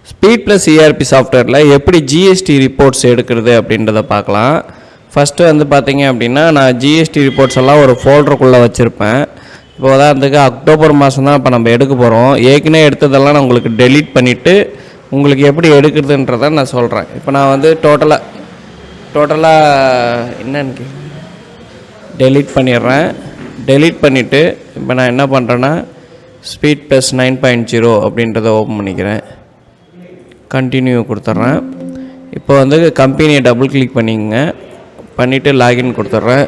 Speed plus ERP சாஃப்ட்வேரில் எப்படி GST reports எடுக்கிறது அப்படின்றத பார்க்கலாம். ஃபஸ்ட்டு வந்து பார்த்தீங்க அப்படின்னா, நான் ஜிஎஸ்டி ரிப்போர்ட்ஸ் எல்லாம் ஒரு ஃபோல்டருக்குள்ளே வச்சுருப்பேன். இப்போ உதாரணத்துக்கு அக்டோபர் மாதம் தான் இப்போ நம்ம எடுக்க போகிறோம். ஏற்கனவே எடுத்ததெல்லாம் நான் உங்களுக்கு டெலீட் பண்ணிவிட்டு உங்களுக்கு எப்படி எடுக்கிறதுன்றதை நான் சொல்கிறேன். இப்போ நான் வந்து டோட்டலாக என்னன்னு டெலீட் பண்ணிடுறேன். டெலீட் பண்ணிவிட்டு இப்போ நான் என்ன பண்ணுறேன்னா, ஸ்பீட் ப்ளஸ் 9.0 அப்படின்றத ஓப்பன் பண்ணிக்கிறேன். கண்டினியூ கொடுத்துட்றேன். இப்போ வந்து கம்பெனியை டபுள் கிளிக் பண்ணிக்கங்க. பண்ணிவிட்டு லாகின் கொடுத்துட்றேன்.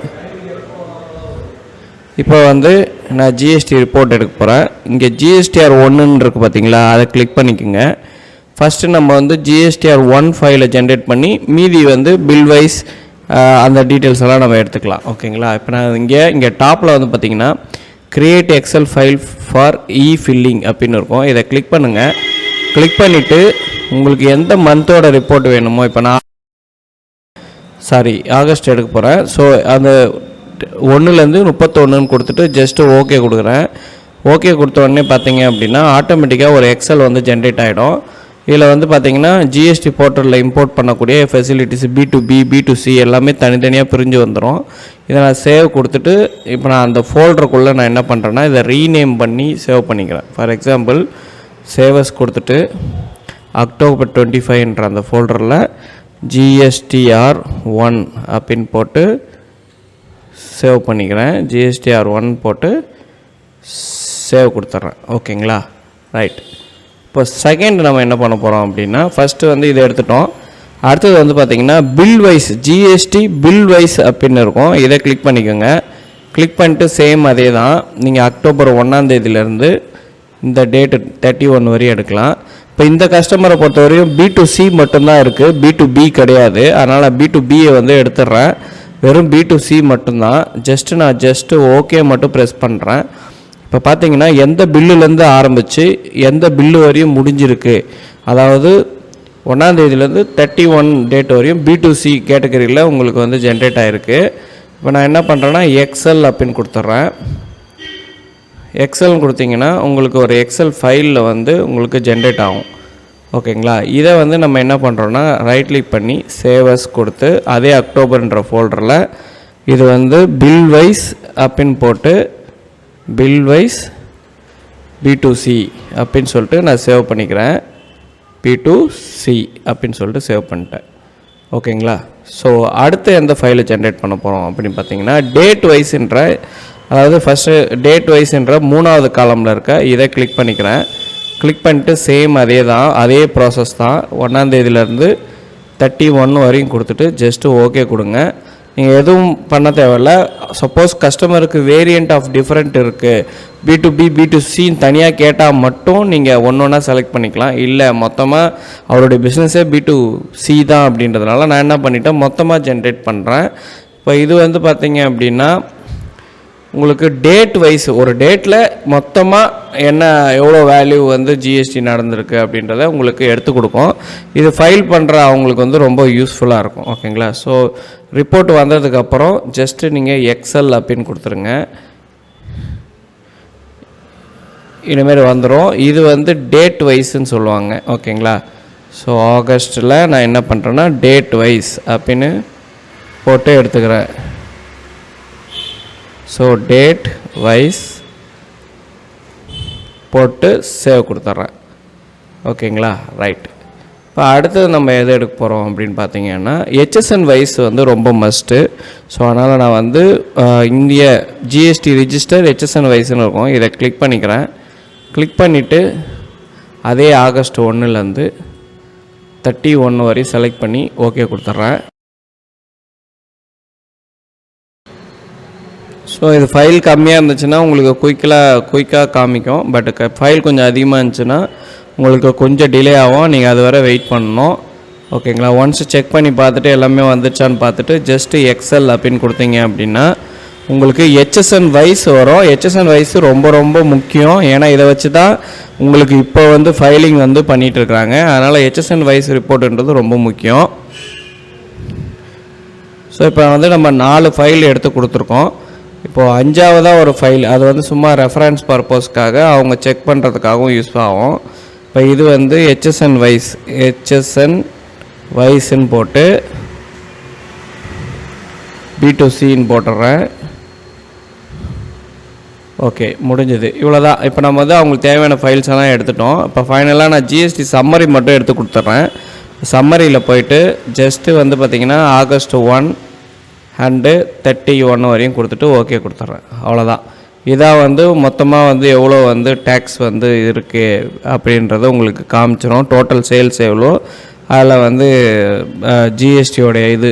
இப்போ வந்து நான் ஜிஎஸ்டி ரிப்போர்ட் எடுக்க போகிறேன். இங்கே GSTR 1ன்னு இருக்குது பார்த்தீங்களா, அதை கிளிக் பண்ணிக்கோங்க. ஃபஸ்ட்டு நம்ம வந்து GSTR 1 ஃபைலை ஜென்ரேட் பண்ணி மீதி வந்து பில் வைஸ் அந்த டீட்டெயில்ஸ் எல்லாம் நம்ம எடுத்துக்கலாம். ஓகேங்களா. இப்போ நான் இங்கே டாப்பில் வந்து பார்த்திங்கன்னா create Excel file for filling அப்படின்னு இருக்கும். இதை கிளிக் பண்ணுங்கள். கிளிக் பண்ணிவிட்டு உங்களுக்கு எந்த மந்தோட ரிப்போர்ட் வேணுமோ, இப்போ நான் ஆகஸ்ட் எடுக்க போகிறேன். ஸோ அந்த 1லேருந்து 31ன்னு கொடுத்துட்டு ஜஸ்ட்டு ஓகே கொடுக்குறேன். ஓகே கொடுத்த உடனே பார்த்தீங்க அப்படின்னா ஆட்டோமேட்டிக்காக ஒரு எக்ஸல் வந்து ஜென்ரேட் ஆகிடும். இதில் வந்து பார்த்திங்கன்னா ஜிஎஸ்டி போர்ட்டலில் இம்போர்ட் பண்ணக்கூடிய ஃபெசிலிட்டிஸ் B2B B2C எல்லாமே தனித்தனியாக பிரிஞ்சு வந்துடும். இதை நான் சேவ் கொடுத்துட்டு இப்போ நான் அந்த ஃபோல்டருக்குள்ளே நான் என்ன பண்ணுறேன்னா, இதை ரீநேம் பண்ணி சேவ் பண்ணிக்கிறேன். ஃபார் எக்ஸாம்பிள் சேவஸ் கொடுத்துட்டு அக்டோபர் 25ன்ற அந்த ஃபோல்டரில் GSTR 1 அப்படின்னு போட்டு சேவ் பண்ணிக்கிறேன். GSTR 1 போட்டு சேவ் கொடுத்துட்றேன். ஓகேங்களா. ரைட். இப்போ செகண்ட் நம்ம என்ன பண்ண போகிறோம் அப்படின்னா, ஃபஸ்ட்டு வந்து இதை எடுத்துட்டோம். அடுத்தது வந்து பார்த்திங்கன்னா bill wise GST bill wise அப்படின்னு இருக்கும். இதை கிளிக் பண்ணிக்கோங்க. கிளிக் பண்ணிட்டு சேம் அதே தான். நீங்கள் அக்டோபர் 1ஆம் இந்த டேட்டு 31 வரையும் எடுக்கலாம். இப்போ இந்த கஸ்டமரை பொறுத்த வரையும் B2C மட்டும்தான் இருக்குது, B2B கிடையாது. அதனால் B2Bயை வந்து எடுத்துடுறேன். வெறும் B2C மட்டும்தான். நான் ஓகே மட்டும் ப்ரெஸ் பண்ணுறேன். இப்போ பார்த்தீங்கன்னா எந்த பில்லுலேருந்து ஆரம்பித்து எந்த பில்லு வரையும் முடிஞ்சிருக்கு, அதாவது 1ஆம் 31 டேட் வரையும் B2C கேட்டகரியில் உங்களுக்கு வந்து ஜென்ரேட் ஆகிருக்கு. இப்போ நான் என்ன பண்ணுறேன்னா எக்ஸல் அப்படின்னு கொடுத்துட்றேன். எக்ஸல் கொடுத்தீங்கன்னா உங்களுக்கு ஒரு எக்ஸல் ஃபைலில் வந்து உங்களுக்கு ஜென்ரேட் ஆகும். ஓகேங்களா. இதை வந்து நம்ம என்ன பண்ணுறோன்னா ரைட் கிளிக் பண்ணி சேவஸ் கொடுத்து அதே அக்டோபர்ன்ற ஃபோல்டரில் இது வந்து பில் வைஸ் அப்படின்னு போட்டு பில் வைஸ் B2C அப்படின்னு சொல்லிட்டு நான் சேவ் பண்ணிக்கிறேன். B2C அப்படின்னு சொல்லிட்டு சேவ் பண்ணிட்டேன். ஓகேங்களா. ஸோ அடுத்து எந்த ஃபைலை ஜென்ரேட் பண்ண போகிறோம் அப்படின்னு பார்த்தீங்கன்னா டேட் வைஸ்ன்ற, அதாவது ஃபஸ்ட்டு டேட் வைஸ்ன்ற 3வது காலமில் இருக்க இதை கிளிக் பண்ணிக்கிறேன். கிளிக் பண்ணிட்டு சேம் அதே தான், அதே ப்ராசஸ் தான். 1ஆம் 31 வரையும் கொடுத்துட்டு ஓகே கொடுங்க. நீங்கள் எதுவும் பண்ண தேவையில்ல. சப்போஸ் கஸ்டமருக்கு வேரியண்ட் ஆஃப் டிஃப்ரெண்ட் இருக்குது, B2B B2Cன்னு தனியாக கேட்டால் மட்டும் நீங்கள் ஒன்றா செலக்ட் பண்ணிக்கலாம். இல்லை மொத்தமாக அவருடைய பிஸ்னஸே B2C தான் அப்படின்றதுனால நான் என்ன பண்ணிட்டேன், மொத்தமாக ஜென்ரேட் பண்ணுறேன். இப்போ இது வந்து பார்த்தீங்க அப்படின்னா உங்களுக்கு டேட் வைஸ் ஒரு டேட்டில் மொத்தமாக எவ்வளோ வேல்யூ வந்து ஜிஎஸ்டி நடந்திருக்கு அப்படின்றத உங்களுக்கு எடுத்து கொடுக்கும். இது ஃபைல் பண்ணுற அவங்களுக்கு வந்து ரொம்ப யூஸ்ஃபுல்லாக இருக்கும். ஓகேங்களா. ஸோ ரிப்போர்ட் வந்ததுக்கப்புறம் ஜஸ்ட்டு நீங்கள் எக்ஸல் அப்படின்னு கொடுத்துருங்க. இதுமாரி வந்துடும். இது வந்து டேட் வைஸ்ன்னு சொல்லுவாங்க. ஓகேங்களா. ஸோ ஆகஸ்ட்டில் நான் என்ன பண்ணுறேன்னா டேட் வைஸ் அப்படின்னு போட்டு எடுத்துக்கிறேன். ஸோ டேட் வைஸ் போட்டு சேவ் கொடுத்துட்றேன். ஓகேங்களா. ரைட். இப்போ அடுத்தது நம்ம எது எடுக்க போகிறோம் அப்படின்னு பார்த்தீங்கன்னா HSN வைஸ் வந்து ரொம்ப மஸ்ட்டு. ஸோ அதனால் நான் வந்து இந்திய ஜிஎஸ்டி ரிஜிஸ்டர் HSN வைஸ்ன்னு இருக்கும். இதை கிளிக் பண்ணிக்கிறேன். கிளிக் பண்ணிவிட்டு அதே ஆகஸ்ட் 1லேருந்து 31 வரையும் செலக்ட் பண்ணி ஓகே கொடுத்துட்றேன். ஸோ இது ஃபைல் கம்மியாக இருந்துச்சுன்னா உங்களுக்கு குயிக்காக காமிக்கும். பட் ஃபைல் கொஞ்சம் அதிகமாக இருந்துச்சுன்னா உங்களுக்கு கொஞ்சம் டிலே ஆகும். நீங்கள் அது வரை வெயிட் பண்ணணும். ஓகேங்களா. ஒன்ஸ் செக் பண்ணி பார்த்துட்டு எல்லாமே வந்துச்சான்னு பார்த்துட்டு எக்ஸல் அப்படின்னு கொடுத்தீங்க அப்படின்னா உங்களுக்கு HSN வைஸ் வரும். HSN வைஸ் ரொம்ப ரொம்ப முக்கியம். ஏன்னா இதை வச்சு தான் உங்களுக்கு இப்போ வந்து ஃபைலிங் வந்து பண்ணிகிட்ருக்காங்க. அதனால் HSN வைஸ் ரிப்போர்ட்டுன்றது ரொம்ப முக்கியம். ஸோ இப்போ வந்து நம்ம 4 ஃபைல் எடுத்து கொடுத்துருக்கோம். இப்போது 5ஆவதாக ஒரு ஃபைல், அது வந்து சும்மா ரெஃபரன்ஸ் பர்பஸ்க்காக அவங்க செக் பண்ணுறதுக்காகவும் யூஸ் ஆகும். இப்போ இப்போ இது வந்து ஹெச்எஸ்என் வைஸ்ன்னு போட்டு B2Cன்னு போட்டுடுறேன். ஓகே, முடிஞ்சது. இவ்வளோதான். இப்போ நம்ம வந்து அவங்களுக்கு தேவையான ஃபைல்ஸ் எல்லாம் எடுத்துட்டோம். இப்போ ஃபைனலாக நான் ஜிஎஸ்டி சம்மரி மட்டும் எடுத்து கொடுத்துட்றேன். சம்மரியில் போயிட்டு ஜஸ்ட்டு வந்து பார்த்திங்கன்னா August 1 அண்டு 31 வரையும் கொடுத்துட்டு ஓகே கொடுத்துட்றேன். அவ்வளோதான். இதாக வந்து மொத்தமாக வந்து எவ்வளோ வந்து டேக்ஸ் வந்து இருக்குது அப்படின்றத உங்களுக்கு காமிச்சிடும். டோட்டல் சேல்ஸ் எவ்வளோ, அதில் வந்து ஜிஎஸ்டியோடைய இது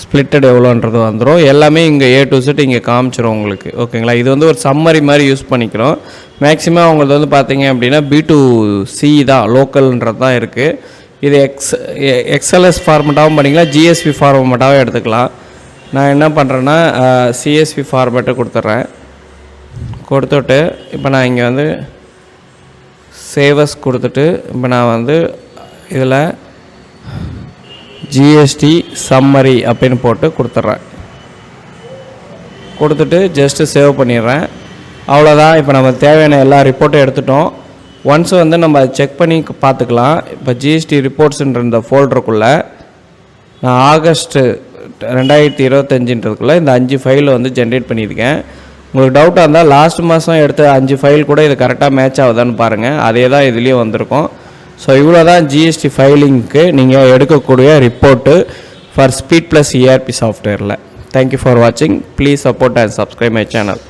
ஸ்ப்ளிட்டட் எவ்வளோன்றது வந்துடும். எல்லாமே இங்கே A to Z இங்கே காமிச்சிடும் உங்களுக்கு. ஓகேங்களா? இது வந்து ஒரு சம்மரி மாதிரி யூஸ் பண்ணிக்கிறோம். மேக்ஸிமம் அவங்களுக்கு வந்து பார்த்திங்க அப்படின்னா B2C தான், லோக்கல்ன்றது தான் இருக்குது. இது XLS ஃபார்மெட்டாகவும் பண்ணிக்கலாம், GSP ஃபார்மெட்டாகவும் எடுத்துக்கலாம். நான் என்ன பண்ணுறேன்னா CSV ஃபார்மேட்டை கொடுத்துட்றேன். கொடுத்துட்டு இப்போ நான் இங்கே வந்து சேவஸ் கொடுத்துட்டு இப்போ நான் வந்து இதில் ஜிஎஸ்டி சம்மரி அப்படின்னு போட்டு கொடுத்துட்றேன். கொடுத்துட்டு ஜஸ்ட்டு சேவ் பண்ணிடுறேன். அவ்வளோதான். இப்போ நம்ம தேவையான எல்லா ரிப்போர்ட்டும் எடுத்துட்டோம். ஒன்ஸ் வந்து நம்ம செக் பண்ணி பார்த்துக்கலாம். இப்போ ஜிஎஸ்டி ரிப்போர்ட்ஸுன்ற இந்த ஃபோல்டருக்குள்ளே நான் ஆகஸ்ட்டு 2025ன்றதுக்குள்ளே இந்த 5 ஃபைலை வந்து ஜென்ரேட் பண்ணியிருக்கேன். உங்களுக்கு டவுட்டாக இருந்தால் லாஸ்ட் மாதம் எடுத்த 5 ஃபைல் கூட இது கரெக்டாக மேட்ச் ஆகுதான்னு பாருங்கள். அதே தான் இதுலேயும் வந்திருக்கும். ஸோ இவ்வளோ தான் ஜிஎஸ்டி ஃபைலிங்க்கு நீங்கள் எடுக்கக்கூடிய report for speed plus ERP சாஃப்ட்வேரில். தேங்க்யூ ஃபார் வாட்சிங். Please support and subscribe my channel.